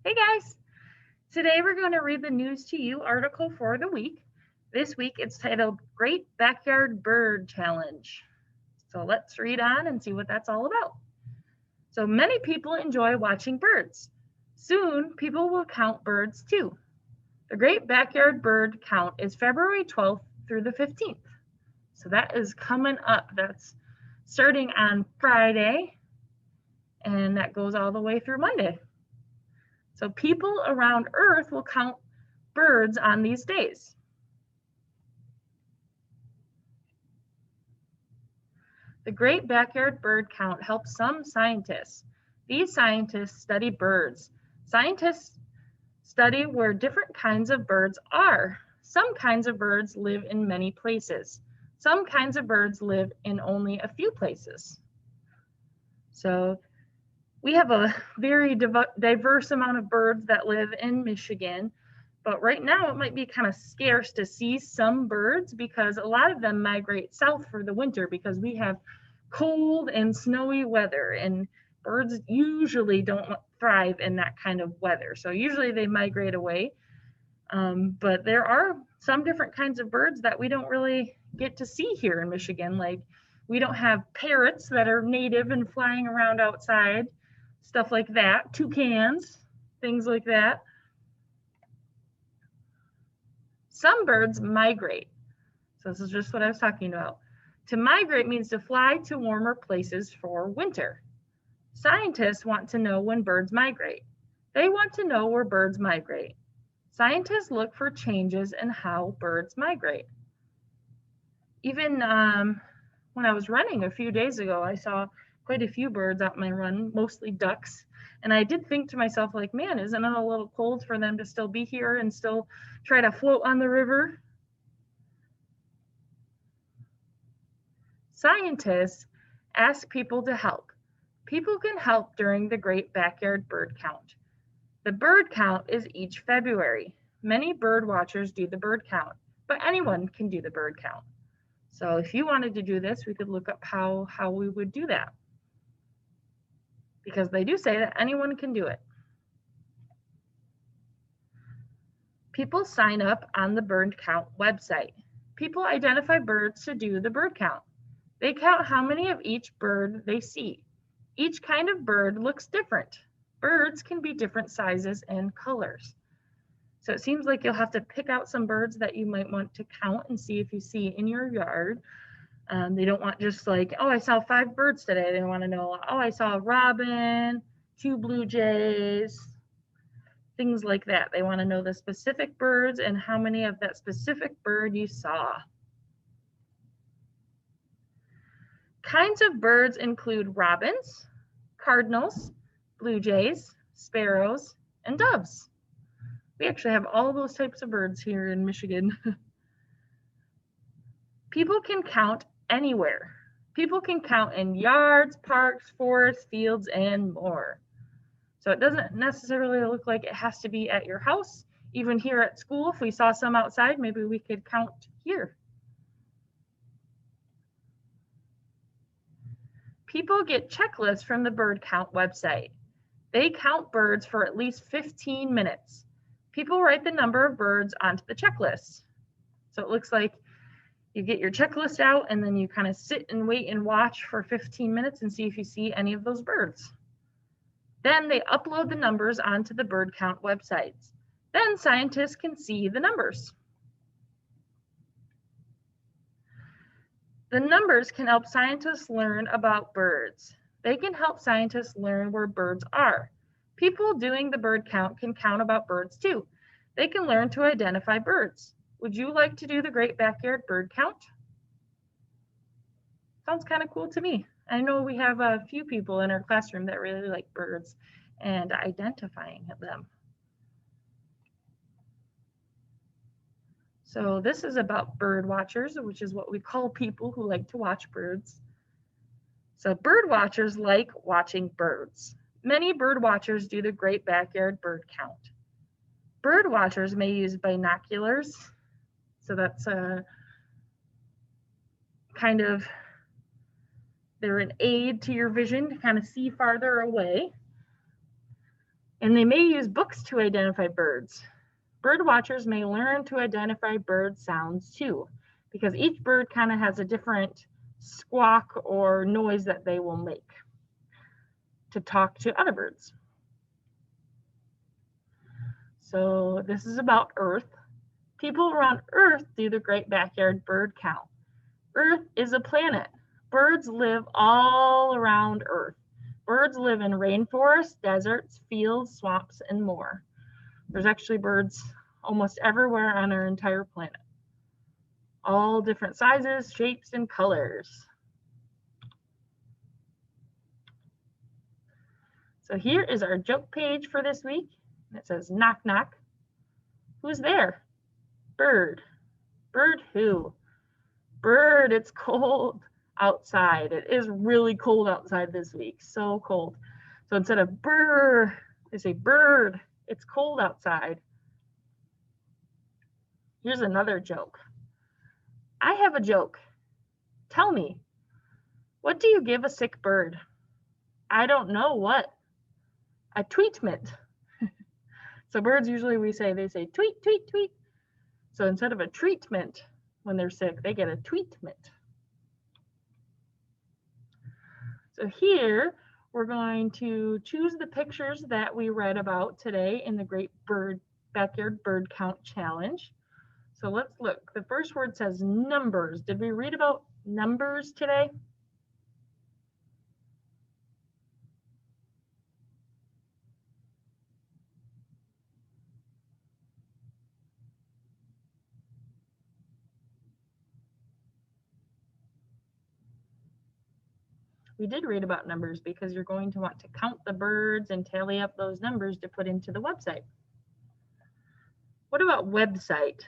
Hey guys! Today we're going to read the News to You article for the week. This week it's titled Great Backyard Bird Challenge. So let's read on and see what that's all about. So many people enjoy watching birds. Soon people will count birds too. The Great Backyard Bird Count is February 12th through the 15th. So that is coming up. That's starting on Friday and that goes all the way through Monday. So people around Earth will count birds on these days. The Great Backyard Bird Count helps some scientists. These scientists study birds. Scientists study where different kinds of birds are. Some kinds of birds live in many places. Some kinds of birds live in only a few places. So we have a very diverse amount of birds that live in Michigan, but right now it might be kind of scarce to see some birds because a lot of them migrate south for the winter because we have cold and snowy weather, and birds usually don't thrive in that kind of weather. So usually they migrate away. But there are some different kinds of birds that we don't really get to see here in Michigan. Like we don't have parrots that are native and flying around outside, stuff like that, toucans, things like that. Some birds migrate. So this is just what I was talking about. To migrate means to fly to warmer places for winter. Scientists want to know when birds migrate. They want to know where birds migrate. Scientists look for changes in how birds migrate. Even when I was running a few days ago, I saw quite a few birds out my run, mostly ducks. And I did think to myself, like, man, isn't it a little cold for them to still be here and still try to float on the river? Scientists ask people to help. People can help during the Great Backyard Bird Count. The bird count is each February. Many bird watchers do the bird count, but anyone can do the bird count. So if you wanted to do this, we could look up how we would do that. Because they do say that anyone can do it. People sign up on the bird count website. People identify birds to do the bird count. They count how many of each bird they see. Each kind of bird looks different. Birds can be different sizes and colors. So it seems like you'll have to pick out some birds that you might want to count and see if you see in your yard. They don't want just like, oh, I saw 5 birds today. They want to know, oh, I saw a robin, 2 blue jays, things like that. They want to know the specific birds and how many of that specific bird you saw. Kinds of birds include robins, cardinals, blue jays, sparrows, and doves. We actually have all those types of birds here in Michigan. People can count anywhere. People can count in yards, parks, forests, fields, and more. So it doesn't necessarily look like it has to be at your house. Even here at school, if we saw some outside, maybe we could count here. People get checklists from the bird count website. They count birds for at least 15 minutes. People write the number of birds onto the checklist. So it looks like you get your checklist out and then you kind of sit and wait and watch for 15 minutes and see if you see any of those birds. Then they upload the numbers onto the bird count websites. Then scientists can see the numbers. The numbers can help scientists learn about birds. They can help scientists learn where birds are. People doing the bird count can count about birds too. They can learn to identify birds. Would you like to do the Great Backyard Bird Count? Sounds kind of cool to me. I know we have a few people in our classroom that really like birds and identifying them. So this is about bird watchers, which is what we call people who like to watch birds. So bird watchers like watching birds. Many bird watchers do the Great Backyard Bird Count. Bird watchers may use binoculars. So that's a kind of, they're an aid to your vision to kind of see farther away. And they may use books to identify birds. Bird watchers may learn to identify bird sounds too, because each bird kind of has a different squawk or noise that they will make to talk to other birds. So this is about Earth. People around Earth do the Great Backyard Bird Count. Earth is a planet. Birds live all around Earth. Birds live in rainforests, deserts, fields, swamps, and more. There's actually birds almost everywhere on our entire planet. All different sizes, shapes, and colors. So here is our joke page for this week. It says, knock, knock. Who's there? Bird. Bird who? Bird, it's cold outside. It is really cold outside this week, so cold. So instead of brr, they say bird, it's cold outside. Here's another joke. I have a joke. Tell me, what do you give a sick bird? I don't know what. A tweetment. So birds usually they say tweet, tweet, tweet. So instead of a treatment when they're sick, they get a tweetment. So here we're going to choose the pictures that we read about today in the Great Backyard Bird Count Challenge. So let's look. The first word says numbers. Did we read about numbers today? We did read about numbers because you're going to want to count the birds and tally up those numbers to put into the website. What about website?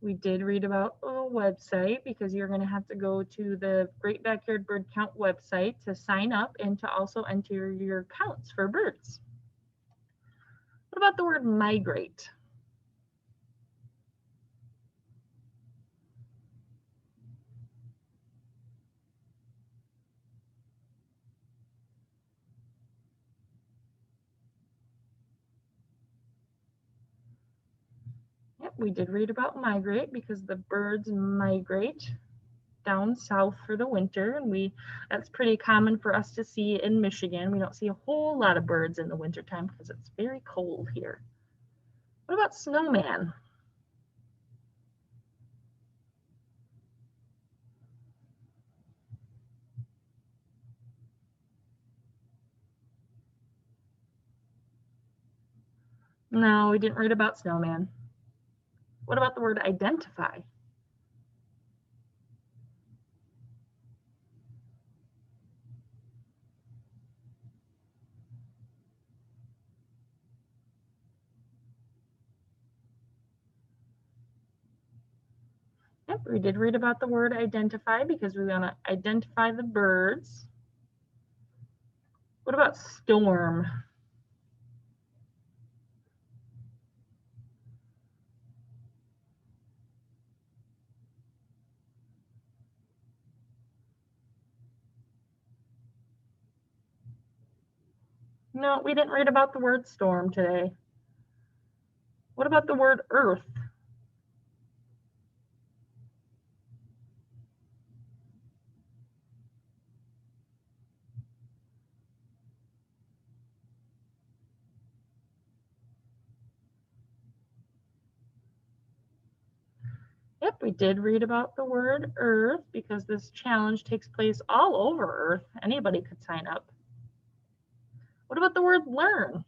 We did read about a website because you're going to have to go to the Great Backyard Bird Count website to sign up and to also enter your counts for birds. What about the word migrate? Yep, we did read about migrate because the birds migrate down south for the winter, and that's pretty common for us to see in Michigan. We don't see a whole lot of birds in the wintertime because it's very cold here. What about snowman? No, we didn't read about snowman. What about the word identify? Yep, we did read about the word identify because we want to identify the birds. What about storm? No, we didn't read about the word storm today. What about the word earth? Yep, we did read about the word earth because this challenge takes place all over Earth. Anybody could sign up. What about the word learn?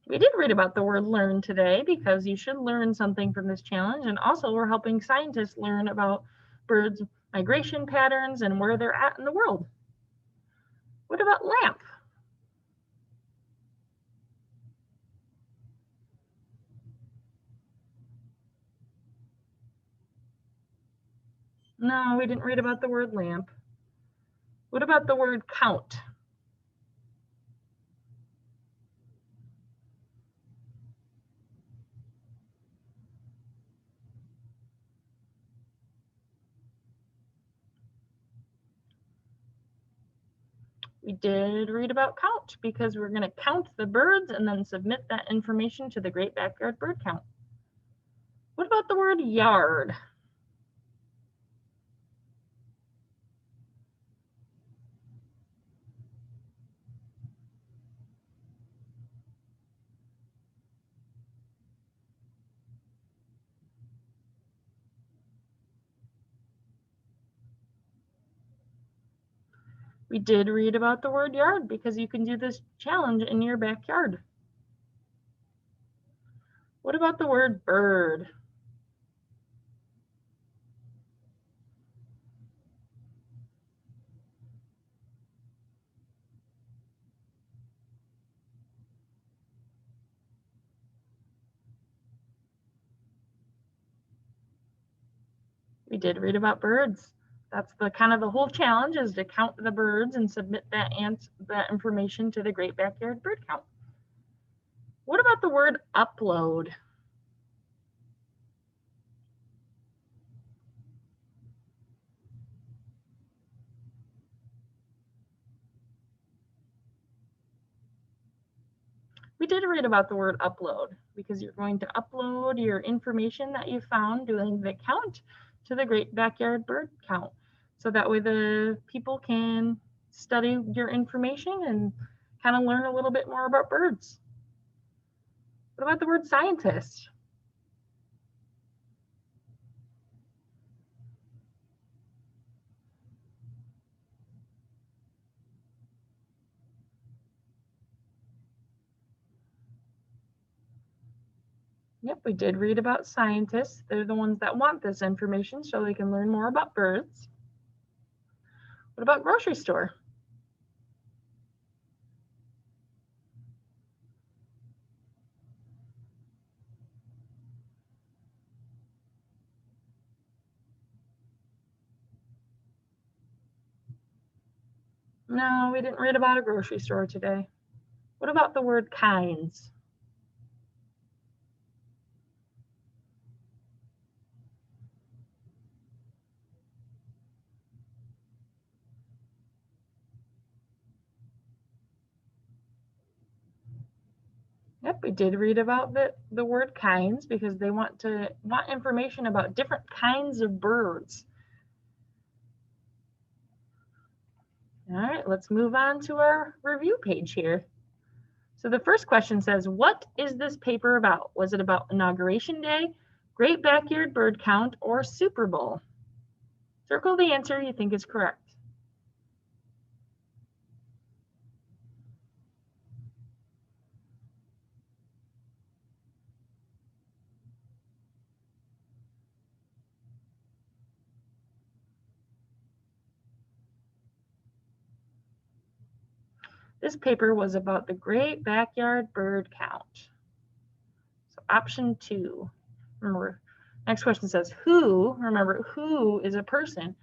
We did read about the word learn today because you should learn something from this challenge, and also we're helping scientists learn about birds' migration patterns and where they're at in the world. What about lamp? No, we didn't read about the word lamp. What about the word count? We did read about count because we're going to count the birds and then submit that information to the Great Backyard Bird Count. What about the word yard? We did read about the word yard because you can do this challenge in your backyard. What about the word bird? We did read about birds. That's the kind of the whole challenge, is to count the birds and submit that information to the Great Backyard Bird Count. What about the word upload? We did read about the word upload because you're going to upload your information that you found doing the count to the Great Backyard Bird Count. So that way the people can study your information and kind of learn a little bit more about birds. What about the word scientist? Yep, we did read about scientists. They're the ones that want this information so they can learn more about birds. What about grocery store? No, we didn't read about a grocery store today. What about the word kinds? Yep, we did read about the word kinds because they want information about different kinds of birds. All right, let's move on to our review page here. So the first question says, what is this paper about? Was it about Inauguration Day, Great Backyard Bird Count, or Super Bowl? Circle the answer you think is correct. This paper was about the Great Backyard Bird Count. So option 2. Remember, next question says, who, remember, who is a person,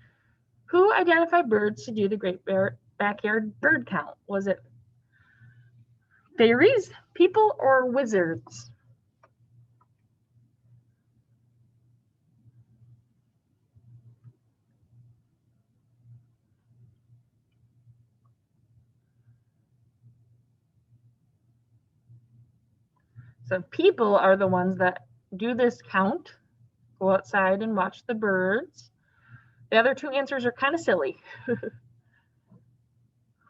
who identified birds to do the Great Backyard Bird Count? Was it fairies, people, or wizards? So people are the ones that do this count, go outside and watch the birds. The other two answers are kind of silly.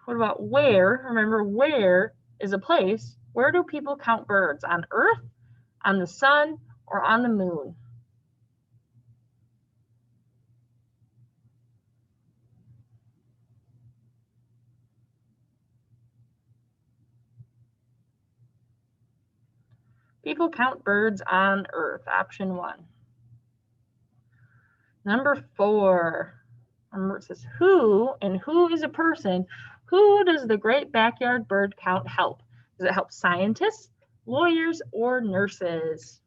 What about where? Remember, where is a place. Where do people count birds? On Earth, on the sun, or on the moon? People count birds on Earth, option 1. Number 4, remember it says who, and who is a person. Who does the Great Backyard Bird Count help? Does it help scientists, lawyers, or nurses?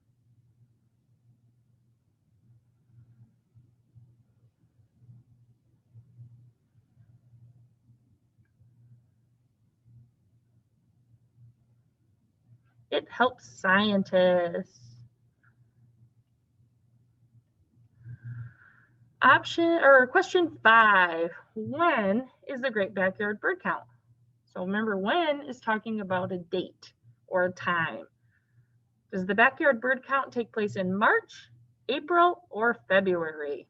It helps scientists. Question 5, when is the Great Backyard Bird Count? So remember, when is talking about a date or a time. Does the backyard bird count take place in March, April, or February?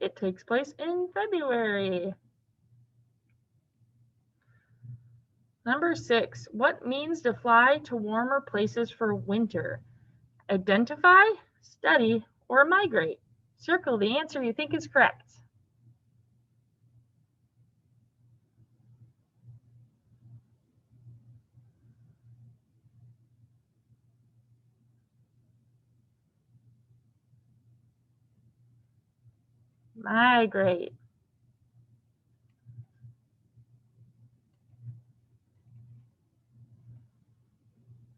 It takes place in February. Number 6, what means to fly to warmer places for winter? Identify, study, or migrate? Circle the answer you think is correct. Migrate.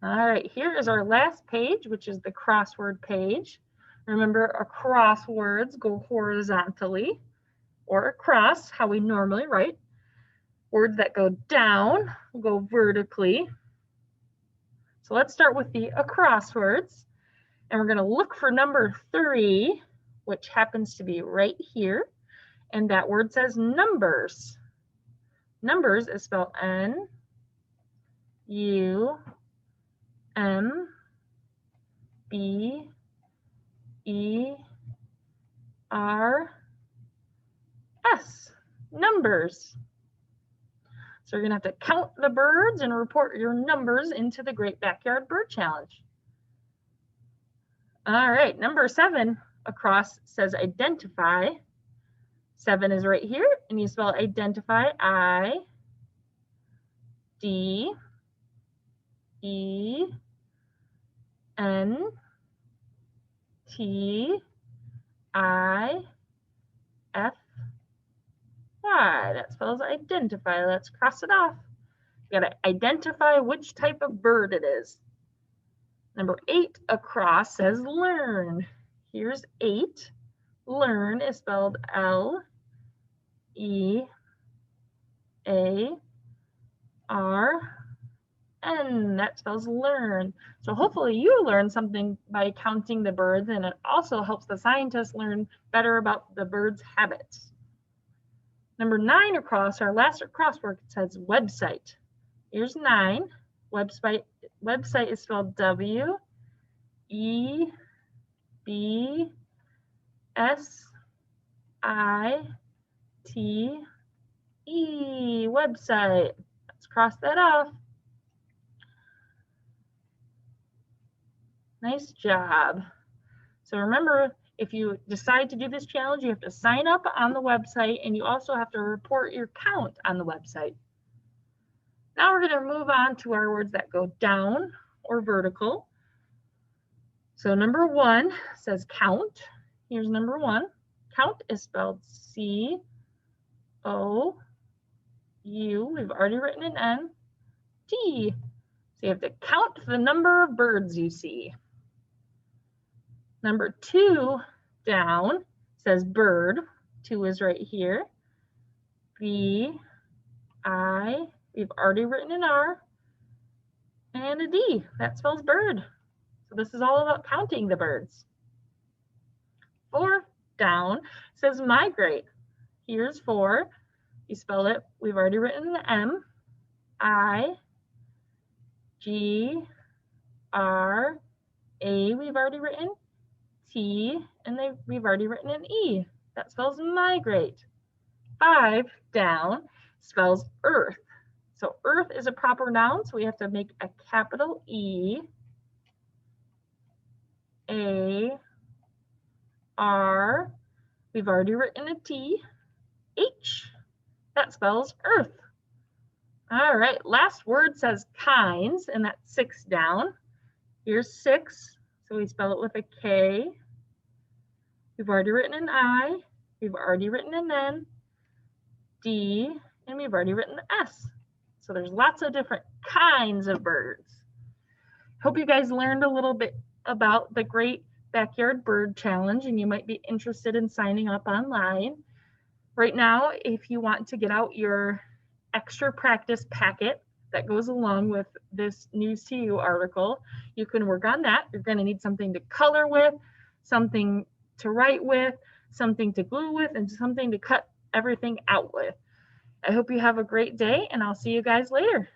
All right, here is our last page, which is the crossword page. Remember, our crosswords go horizontally or across, how we normally write. Words that go down go vertically. So let's start with the crosswords. And we're going to look for number 3, which happens to be right here. And that word says numbers. Numbers is spelled N-U-M-B-E-R-S. Numbers. So you're going to have to count the birds and report your numbers into the Great Backyard Bird Challenge. All right, number 7 across says identify. 7 is right here, and you spell identify I-D-E-N-T-I-F-Y. That spells identify. Let's cross it off. You got to identify which type of bird it is. Number 8 across says learn. Here's 8. Learn is spelled L-E-A-R-N. That spells learn. So hopefully you learn something by counting the birds, and it also helps the scientists learn better about the birds' habits. Number 9 across, our last crossword, says website. Here's 9. Website is spelled W-E-B-S-I-T-E. Website. Let's cross that off. Nice job. So remember, if you decide to do this challenge, you have to sign up on the website, and you also have to report your count on the website. Now we're going to move on to our words that go down or vertical. So number 1 says count. Here's number 1. Count is spelled C-O-U. We've already written an N-T. So you have to count the number of birds you see. Number 2 down says bird. 2 is right here. B-I. We've already written an R and a D. That spells bird. So this is all about counting the birds. 4 down says migrate. Here's 4. You spell it. We've already written the M, I, G, R, A. We've already written T, and we've already written an E. That spells migrate. 5 down spells earth. So earth is a proper noun, so we have to make a capital E, A, R. We've already written a T, H. That spells earth. All right, last word says kinds, and that's 6 down. Here's 6, so we spell it with a K. We've already written an I. We've already written an N, D, and we've already written the S. So there's lots of different kinds of birds. Hope you guys learned a little bit about the Great Backyard Bird Challenge, and you might be interested in signing up online. Right now, if you want to get out your extra practice packet that goes along with this News to You article, you can work on that. You're going to need something to color with, something to write with, something to glue with, and something to cut everything out with. I hope you have a great day, and I'll see you guys later.